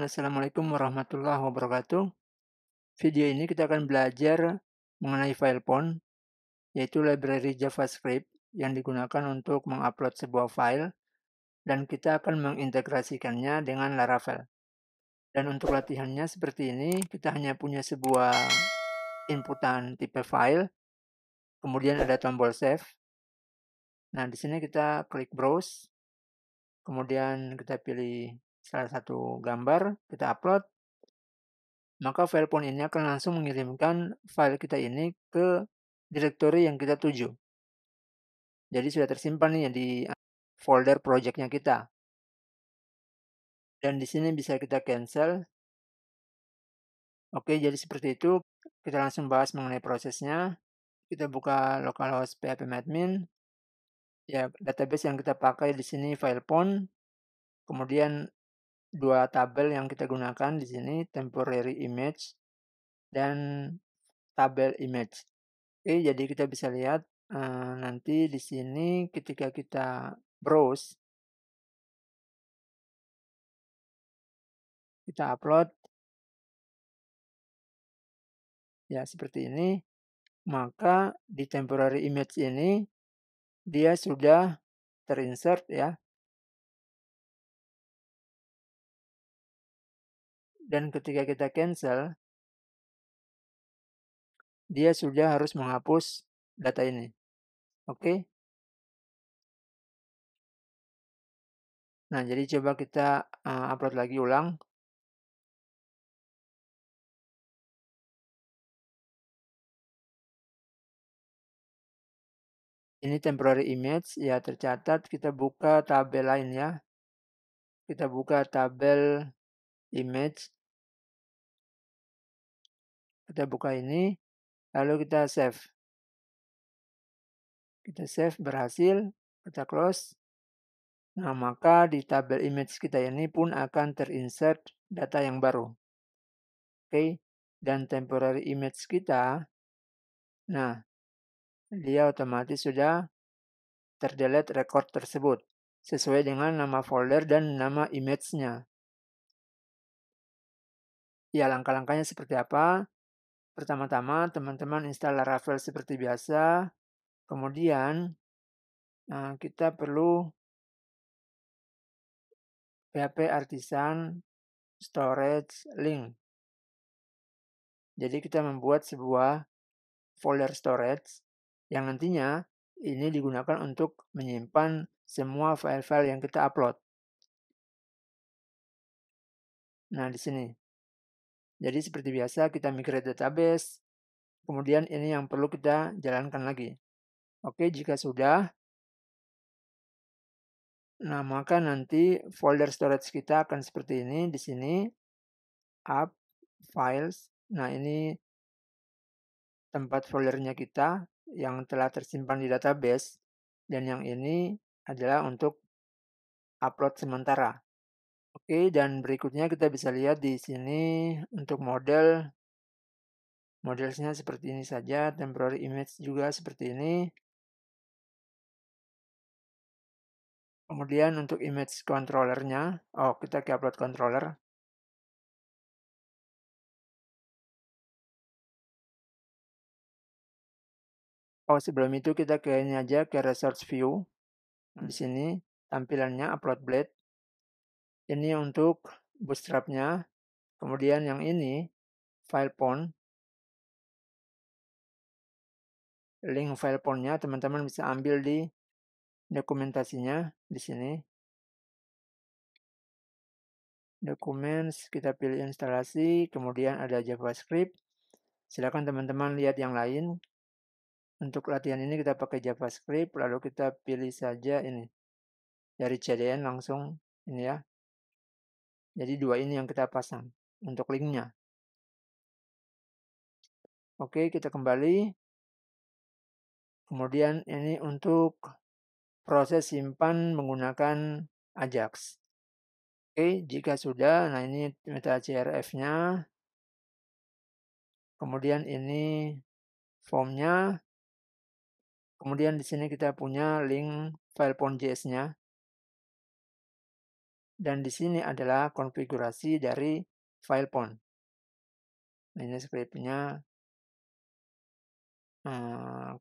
Assalamualaikum warahmatullahi wabarakatuh. Video ini kita akan belajar mengenai FilePond, yaitu library JavaScript yang digunakan untuk mengupload sebuah file, dan kita akan mengintegrasikannya dengan Laravel. Dan untuk latihannya seperti ini, kita hanya punya sebuah inputan tipe file, kemudian ada tombol save. Nah, di sini kita klik browse, kemudian kita pilih salah satu gambar, kita upload. Maka FilePond ini akan langsung mengirimkan file kita ini ke direktori yang kita tuju. Jadi sudah tersimpan nih di folder projectnya kita. Dan di sini bisa kita cancel. Oke, jadi seperti itu. Kita langsung bahas mengenai prosesnya. Kita buka localhost phpMadmin. Ya, database yang kita pakai di sini FilePond. Kemudian dua tabel yang kita gunakan di sini, temporary image dan tabel image. Oke, jadi kita bisa lihat nanti di sini ketika kita browse, kita upload, ya seperti ini, maka di temporary image ini dia sudah terinsert ya. Dan ketika kita cancel, dia sudah harus menghapus data ini. Oke. Nah, jadi coba kita upload lagi ulang. Ini temporary image, ya tercatat. Kita buka tabel lain ya. Kita buka tabel image. Kita buka ini, lalu kita save. Kita save, berhasil, kita close. Nah, maka di tabel image kita ini pun akan terinsert data yang baru. Oke, dan temporary image kita, nah, dia otomatis sudah terdelete record tersebut sesuai dengan nama folder dan nama image-nya. Ya, langkah-langkahnya seperti apa? Pertama-tama, teman-teman install Laravel seperti biasa. Kemudian, kita perlu PHP Artisan Storage Link. Jadi kita membuat sebuah folder storage yang nantinya ini digunakan untuk menyimpan semua file-file yang kita upload. Nah, di sini. Jadi seperti biasa kita migrate database. Kemudian ini yang perlu kita jalankan lagi. Oke, jika sudah, nah maka nanti folder storage kita akan seperti ini di sini. Up, files. Nah, ini tempat foldernya kita yang telah tersimpan di database, dan yang ini adalah untuk upload sementara. Oke, dan berikutnya kita bisa lihat di sini untuk modelnya seperti ini saja, temporary image juga seperti ini. Kemudian untuk image controllernya, kita ke upload controller. Sebelum itu kita ke ini aja, ke resource view. Di sini tampilannya upload blade. Ini untuk bootstrapnya. Kemudian yang ini FilePond. Link FilePond-nya teman-teman bisa ambil di dokumentasinya di sini. Documents, kita pilih instalasi, kemudian ada JavaScript. Silakan teman-teman lihat yang lain. Untuk latihan ini kita pakai JavaScript, lalu kita pilih saja ini. Dari CDN langsung ini ya. Jadi dua ini yang kita pasang untuk linknya. Oke, kita kembali. Kemudian ini untuk proses simpan menggunakan Ajax. Oke, jika sudah, nah ini meta CRF-nya. Kemudian ini formnya. Kemudian di sini kita punya link FilePond.js-nya. Dan di sini adalah konfigurasi dari file pon. Nah, ini scriptnya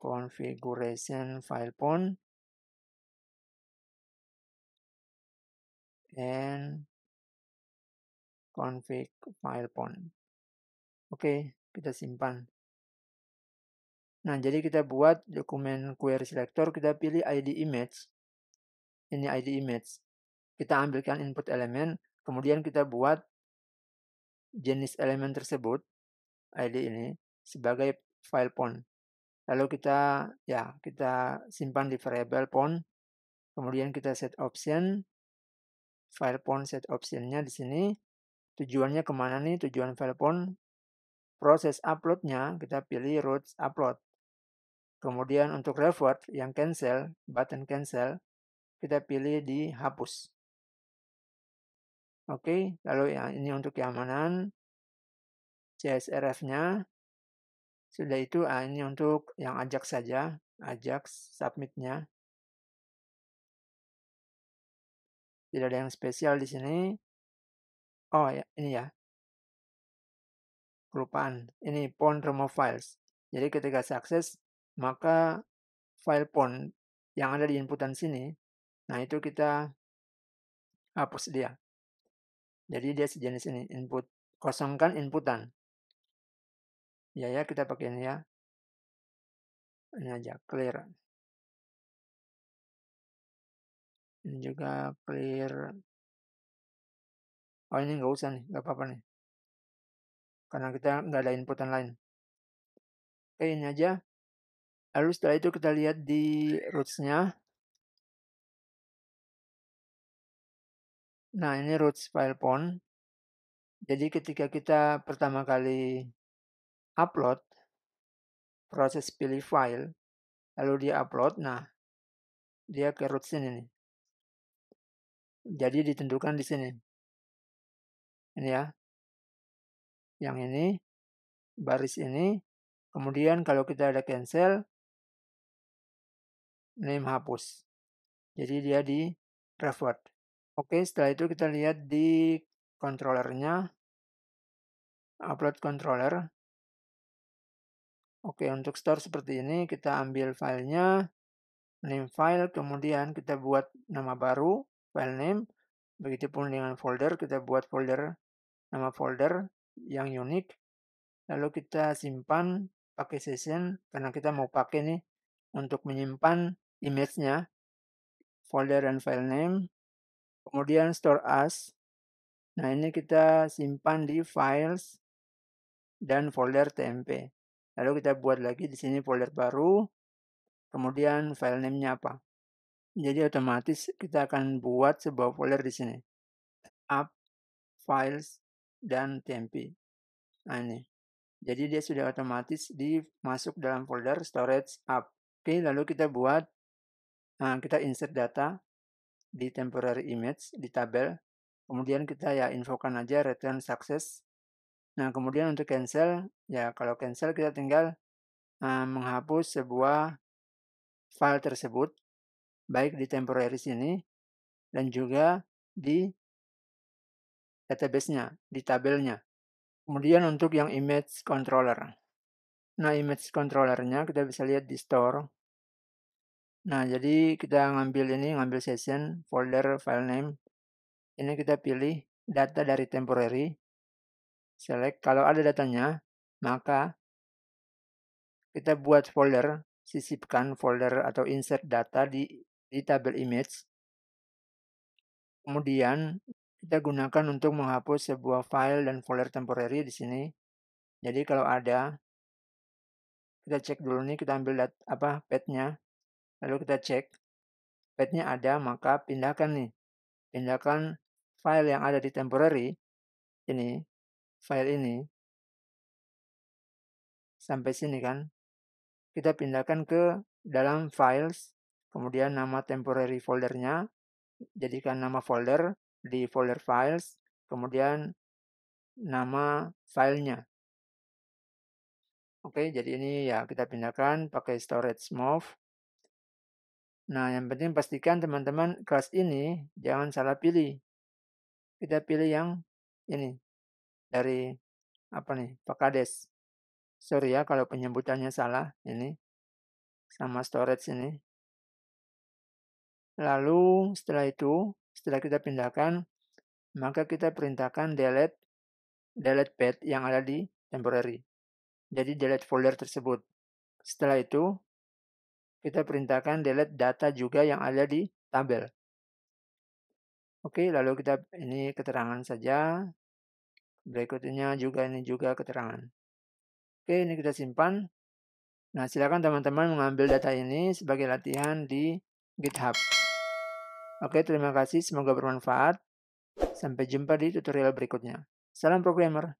configuration file pon and config file pon. Oke, kita simpan. Nah, jadi kita buat dokumen query selector, kita pilih ID image. Ini ID image. Kita ambilkan input elemen, kemudian kita buat jenis elemen tersebut, ID ini, sebagai file pon. Lalu kita simpan di variable pon, kemudian kita set option, file pon set optionnya di sini. Tujuannya kemana nih? Tujuan file pon, proses uploadnya kita pilih routes upload. Kemudian untuk revert yang cancel, button cancel, kita pilih di hapus. Oke, lalu ini untuk keamanan, CSRF-nya. Sudah itu, ini untuk yang Ajax saja, Ajax submit-nya. Tidak ada yang spesial di sini. Oh ya, ini ya. Kelupaan. Ini pon remove files. Jadi ketika sukses, maka file pon yang ada di inputan sini, nah itu kita hapus dia. Jadi dia sejenis ini, input, kosongkan inputan. Ya, kita pakai ini ya. Ini aja, clear. Ini juga clear. Oh, ini nggak usah nih, nggak apa-apa nih. Karena kita nggak ada inputan lain. Oke, ini aja. Lalu setelah itu kita lihat di roots-nya. Nah, ini roots file pon. Jadi ketika kita pertama kali upload, proses pilih file, lalu dia upload, nah dia ke roots ini nih. Jadi ditentukan di sini. Ini ya. Yang ini, baris ini. Kemudian kalau kita ada cancel, name hapus. Jadi dia di revert. Oke, setelah itu kita lihat di controllernya, upload controller. Oke, untuk store seperti ini, kita ambil filenya, name file, kemudian kita buat nama baru, file name. Begitupun dengan folder, kita buat folder, nama folder yang unik. Lalu kita simpan pakai session, karena kita mau pakai nih untuk menyimpan image-nya, folder dan file name. Kemudian store as. Nah, ini kita simpan di files dan folder tmp. Lalu kita buat lagi di sini folder baru, kemudian file name-nya apa. Jadi otomatis kita akan buat sebuah folder di sini. App, files, dan tmp. Nah, ini. Jadi dia sudah otomatis dimasuk dalam folder storage app. Oke, lalu kita buat, kita insert data di temporary image, di tabel. Kemudian kita infokan aja return success. Nah, kemudian untuk cancel, kalau cancel kita tinggal menghapus sebuah file tersebut, baik di temporary sini, dan juga di database-nya, di tabelnya. Kemudian untuk yang image controller. Nah, image controller-nya kita bisa lihat di store. Nah, jadi kita ngambil session, folder, file name. Ini kita pilih data dari temporary. Select, kalau ada datanya, maka kita buat folder, sisipkan folder atau insert data di tabel image. Kemudian kita gunakan untuk menghapus sebuah file dan folder temporary di sini. Jadi kalau ada, kita cek dulu nih, kita ambil path-nya, lalu kita cek, path-nya ada, maka pindahkan file yang ada di temporary, ini, file ini, sampai sini kan, kita pindahkan ke dalam files, kemudian nama temporary foldernya, jadikan nama folder di folder files, kemudian nama filenya. Oke, jadi ini kita pindahkan pakai storage move. Nah, yang penting pastikan teman-teman kelas ini jangan salah pilih. kita pilih yang ini dari Pakades. Sorry ya kalau penyebutannya salah ini sama storage ini. Lalu setelah kita pindahkan, maka kita perintahkan delete path yang ada di temporary. Jadi delete folder tersebut. Setelah itu kita perintahkan delete data juga yang ada di tabel. Oke, lalu kita ini keterangan saja. Berikutnya ini juga keterangan. Oke, ini kita simpan. Nah, silakan teman-teman mengambil data ini sebagai latihan di GitHub. Oke, terima kasih. Semoga bermanfaat. Sampai jumpa di tutorial berikutnya. Salam programmer.